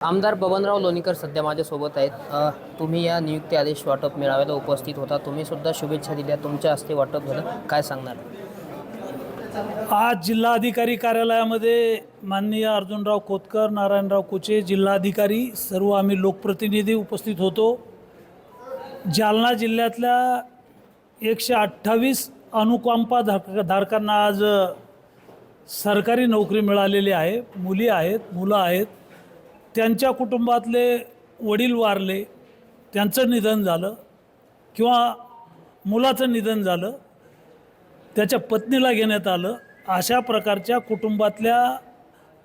आमदार बबनराव लोणीकर सध्या माझ्यासोबत आहेत. तुम्ही या नियुक्ती आदेश वाटप मेळाव्याला उपस्थित होता. तुम्ही सुद्धा शुभेच्छा दिल्या. तुमच्या हस्ते वाटप झालं, काय सांगणार? आज जिल्हाधिकारी कार्यालयामध्ये माननीय अर्जुनराव खोतकर, नारायणराव कुचे, जिल्हाधिकारी, सर्व आम्ही लोकप्रतिनिधी उपस्थित होतो. जालना जिल्ह्यातल्या 128 अनुकंपा धारकांना आज सरकारी नोकरी मिळालेली आहे. मुली आहेत, मुलं आहेत, त्यांच्या कुटुंबातले वडील वारले, त्यांचं निधन झालं किंवा मुलाचं निधन झालं, त्याच्या पत्नीला घेण्यात आलं, अशा प्रकारच्या कुटुंबातल्या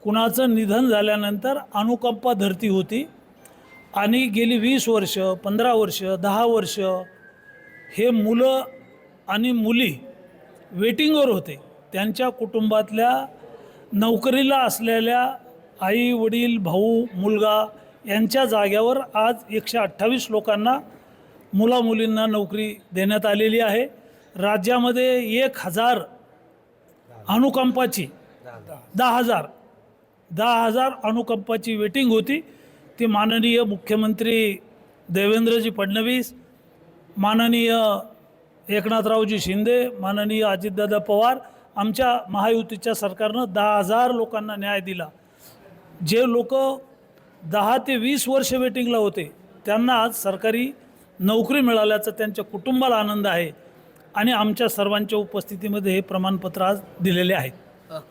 कुणाचं निधन झाल्यानंतर अनुकंपा धरती होती आणि गेली 20 वर्ष, 15 वर्ष, 10 वर्ष हे मुलं आणि मुली वेटिंगवर होते. त्यांच्या कुटुंबातल्या नोकरीला असलेल्या आई वडील भाऊ मुलगा यांच्या जाग्यावर आज 128 लोकांना मुलामुलींना नोकरी देण्यात आलेली आहे. राज्यामध्ये 1000 अनुकंपाची 10,000 अनुकंपाची वेटिंग होती. ती माननीय मुख्यमंत्री देवेंद्रजी फडणवीस, माननीय एकनाथरावजी शिंदे, माननीय अजितदादा पवार, आमच्या महायुतीच्या सरकारनं 10,000 लोकांना न्याय दिला. जे लोक 10 ते 20 वर्ष वेटिंगला होते त्यांना आज सरकारी नोकरी मिळाल्याचा त्यांच्या कुटुंबाला आनंद आहे आणि आमच्या सर्वांच्या उपस्थितीमध्ये हे प्रमाणपत्र आज दिलेले आहेत.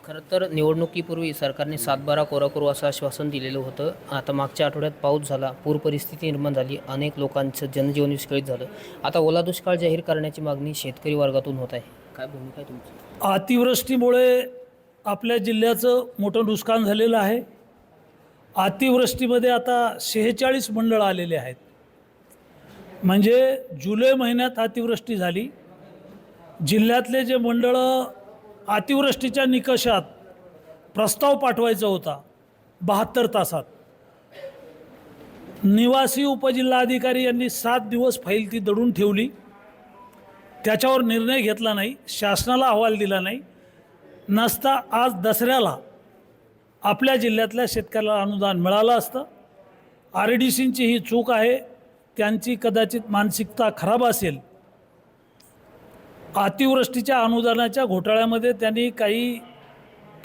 खरं तर निवडणुकीपूर्वी सरकारने 7/12 कोरा करू असं आश्वासन दिलेलं होतं. आता मागच्या आठवड्यात पाऊस झाला, पूर परिस्थिती निर्माण झाली, अनेक लोकांचं जनजीवन विस्कळीत झालं. आता ओला दुष्काळ जाहीर करण्याची मागणी शेतकरी वर्गातून होत आहे. काय भूमिका आहे तुमची? अतिवृष्टीमुळे आपल्या जिल्ह्याचं मोठं नुकसान झालेलं आहे. अतिवृष्टीमध्ये आता 46 मंडळं आलेले आहेत. म्हणजे जुलै महिन्यात अतिवृष्टी झाली. जिल्ह्यातले जे मंडळं अतिवृष्टीच्या निकषात प्रस्ताव पाठवायचा होता 72 तासात, निवासी उपजिल्हाधिकारी यांनी 7 दिवस फाईल ती दडून ठेवली. त्याच्यावर निर्णय घेतला नाही, शासनाला अहवाल दिला नाही. नसता आज दसऱ्याला आपल्या जिल्ह्यातल्या शेतकऱ्याला अनुदान मिळालं असतं. RDCची ही चूक आहे. त्यांची कदाचित मानसिकता खराब असेल. अतिवृष्टीच्या अनुदानाच्या घोटाळ्यामध्ये त्यांनी काही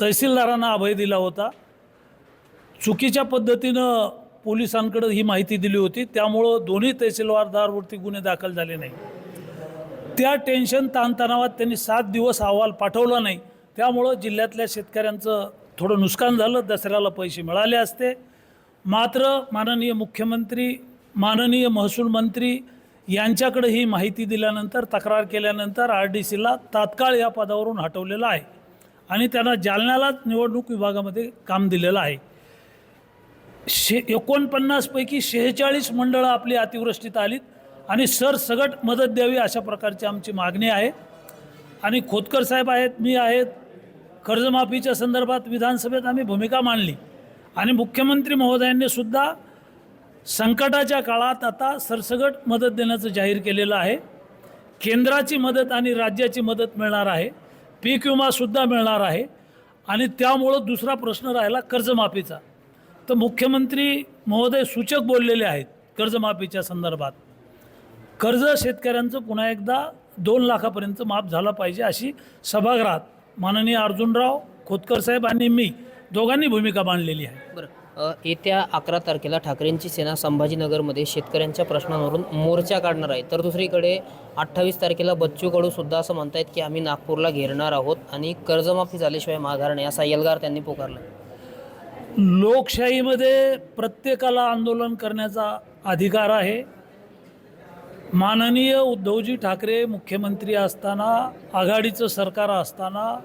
तहसीलदारांना अभय दिला होता. चुकीच्या पद्धतीनं पोलिसांकडे ही माहिती दिली होती. त्यामुळं दोन्ही तहसीलदारावरती गुन्हे दाखल झाले नाही. त्या टेन्शन ताणतणावात त्यांनी 7 दिवस अहवाल पाठवला नाही. त्यामुळं जिल्ह्यातल्या शेतकऱ्यांचं थोडं नुकसान झालं. दसऱ्याला पैसे मिळाले असते. मात्र माननीय मुख्यमंत्री, माननीय महसूल मंत्री यांच्याकडे ही माहिती दिल्यानंतर, तक्रार केल्यानंतर RDCला तात्काळ या पदावरून हटवलेलं आहे आणि त्यांना जालन्यालाच निवडणूक विभागामध्ये काम दिलेलं आहे. 49 पैकी 46 मंडळं आपली अतिवृष्टीत आलीत आणि सरसगट मदत द्यावी अशा प्रकारची आमची मागणी आहे. आणि खोतकर साहेब आहेत, मी आहेत, कर्जमाफीच्या संदर्भात विधानसभेत आम्ही भूमिका मांडली आणि मुख्यमंत्री महोदयांनी सुद्धा संकटाच्या काळात आता सरसगट मदत देण्याचं जाहीर केलेलं आहे. केंद्राची मदत आणि राज्याची मदत मिळणार आहे. पीक विमासुद्धा मिळणार आहे. आणि त्यामुळं दुसरा प्रश्न राहिला कर्जमाफीचा. तर मुख्यमंत्री महोदय सूचक बोललेले आहेत कर्जमाफीच्या संदर्भात. कर्ज शेतकऱ्यांचं पुन्हा एकदा 2 लाखापर्यंत माफ झालं पाहिजे अशी सभागृहात माननीय अर्जुनराव खोतकर साहेब आणि मी दोघांनी भूमिका मांडलेली आहे. बरं, येत्या 11 तारखेला ठाकरेंची सेना संभाजीनगरमध्ये शेतकऱ्यांच्या प्रश्नांवरून मोर्चा काढणार आहे. तर दुसरीकडे 28 तारखेला बच्चू कडू सुद्धा असं म्हणतायत की आम्ही नागपूरला घेरणार आहोत आणि कर्जमाफी झाल्याशिवाय माघार नाही असा एल्गार त्यांनी पुकारला. लोकशाहीमध्ये प्रत्येकाला आंदोलन करण्याचा अधिकार आहे. माननीय उद्धवजी ठाकरे मुख्यमंत्री असताना, आघाडीचं सरकार असताना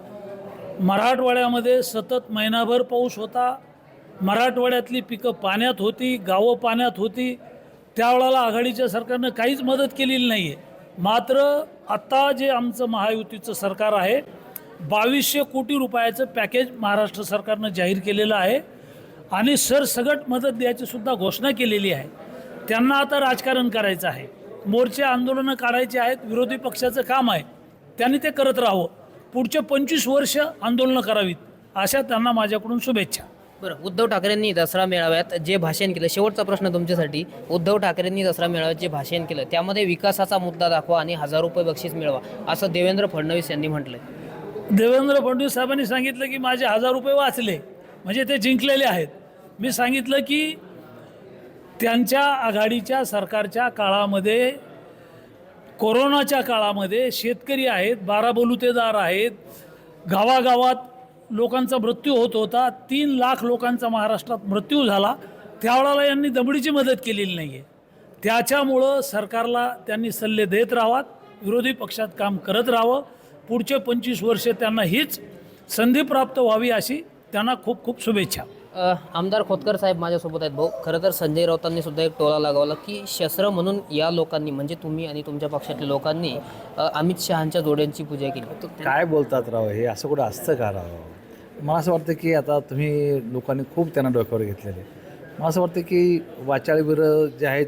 मराठवाड्यामध्ये सतत महिनाभर पाऊस होता. मराठवाड्यातली पिकं पाण्यात होती, गावं पाण्यात होती. त्यावेळेला आघाडीच्या सरकारनं काहीच मदत केलेली नाही आहे. मात्र आता जे आमचं महायुतीचं सरकार आहे, 2200 कोटी रुपयाचं पॅकेज महाराष्ट्र सरकारनं जाहीर केलेलं आहे आणि सरसगट मदत द्यायची सुद्धा घोषणा केलेली आहे. त्यांना आता राजकारण करायचं आहे, मोर्चे आंदोलनं काढायची आहेत. विरोधी पक्षाचं काम आहे, त्यांनी ते करत राहावं. पुढचे 25 वर्ष आंदोलनं करावीत अशा त्यांना माझ्याकडून शुभेच्छा. बरं, उद्धव ठाकरेंनी दसरा मेळाव्यात जे भाषण केलं, शेवटचा प्रश्न तुमच्यासाठी, उद्धव ठाकरेंनी दसरा मेळाव्यात जे भाषण केलं त्यामध्ये विकासाचा मुद्दा दाखवा आणि 1000 रुपये बक्षीस मिळवा असं देवेंद्र फडणवीस यांनी म्हटलंय. देवेंद्र फडणवीस साहेबांनी सांगितलं की माझे 1000 रुपये वाचले म्हणजे ते जिंकलेले आहेत. मी सांगितलं की त्यांच्या आघाडीच्या सरकारच्या काळामध्ये, कोरोनाच्या काळामध्ये शेतकरी आहेत, 12 बलुतेदार आहेत, गावागावात लोकांचा मृत्यू होत होता. 3 लाख लोकांचा महाराष्ट्रात मृत्यू झाला. त्यावेळेला यांनी दमडीची मदत केलेली नाही आहे. त्याच्यामुळं सरकारला त्यांनी सल्ले देत राहावात, विरोधी पक्षात काम करत राहावं. पुढचे 25 वर्षे त्यांना हीच संधी प्राप्त व्हावी अशी त्यांना खूप खूप शुभेच्छा. आमदार खोतकर साहेब माझ्यासोबत आहेत. भाऊ, खरं तर संजय राऊतांनी सुद्धा एक टोला लगावला की शस्त्र म्हणून या लोकांनी, म्हणजे तुम्ही आणि तुमच्या पक्षातल्या लोकांनी अमित शहांच्या जोड्यांची पूजा केली. काय बोलतात राव, हे असं कुठं असतं का राव? मला असं वाटतं की आता तुम्ही लोकांनी खूप त्यांना डोक्यावर घेतलेले. मला असं वाटतं की वाचाळवीरं जे आहेत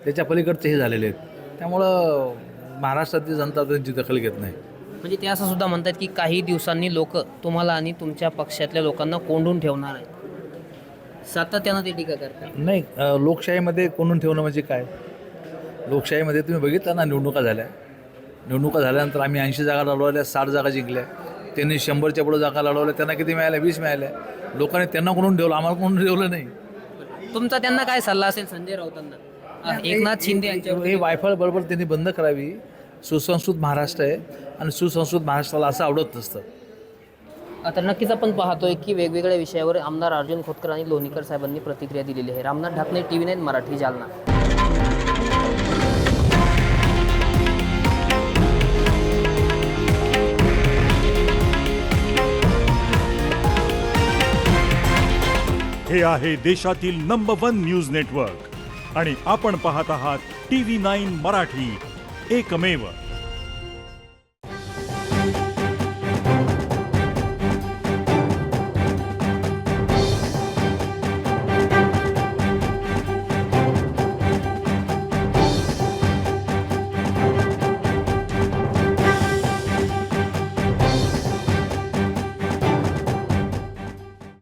त्याच्या पलीकडचे हे झालेले आहेत. त्यामुळं महाराष्ट्रातली जनता त्यांची दखल घेत नाही. म्हणजे ते असं सुद्धा म्हणतात की काही दिवसांनी लोक तुम्हाला आणि तुमच्या पक्षातल्या लोकांना कोंडून ठेवणार आहेत. सातत्यानं ते टीका करतात. नाही, लोकशाहीमध्ये कोणून ठेवणं म्हणजे काय? लोकशाहीमध्ये तुम्ही बघितलं ना, निवडणुका झाल्यानंतर आम्ही 80 जागा लढवल्या, 60 जागा जिंकल्या. त्यांनी 100च्या पुढे जागा लढवल्या, त्यांना किती मिळाल्या? 20 मिळाल्या. लोकांनी त्यांना कोणून ठेवलं, आम्हाला कोणून ठेवलं नाही. तुमचा त्यांना काय सल्ला असेल संजय राऊतांना, एकनाथ शिंदे यांच्यावर? हे वायफळ बरोबर त्यांनी बंद करावी. सुसंस्कृत महाराष्ट्र आहे आणि सुसंस्कृत महाराष्ट्राला असं आवडत नसतं. आता नक्कीच आपण पाहतोय की वेगवेगळ्या विषयावर आमदार अर्जुन खोतकर आणि लोणीकर साहेबांनी प्रतिक्रिया दिलेली आहे. रामनाथ ढाकणे, TV9 मराठी, जालना. हे आहे देशातील नंबर 1 न्यूज नेटवर्क आणि आपण पाहत आहात TV9 मराठी, एकमेव.